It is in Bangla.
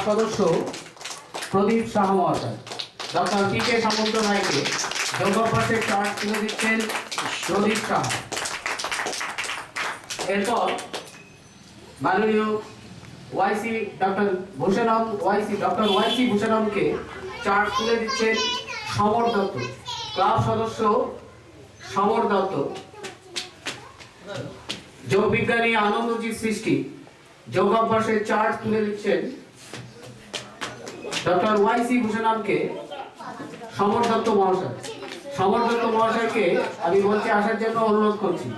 সদস্য প্রদীপ সাহা মহাশয়। ডক্টর পি কে সামন্ত রায়কে যোগাভ্যাসের চার্জ তুলে দিচ্ছেন প্রদীপ সাহা। এরপর মাননীয় ওয়াইসি ডক্টর ওয়াইসি ভূষণমকে চার্জ তুলে দিচ্ছেন সমর দত্ত। ক্লাব সদস্য সমর দত্ত। যোগবিজ্ঞানী আনন্দজিৎ সৃষ্টি যোগাভ্যাসের চার্জ তুলে দিচ্ছেন ডক্টর ওয়াইসি ভূষণমকে সমর দত্ত মহাশয়। সমর দত্ত মহাশয়কে আমি বলছি আসার জন্য অনুরোধ করছি।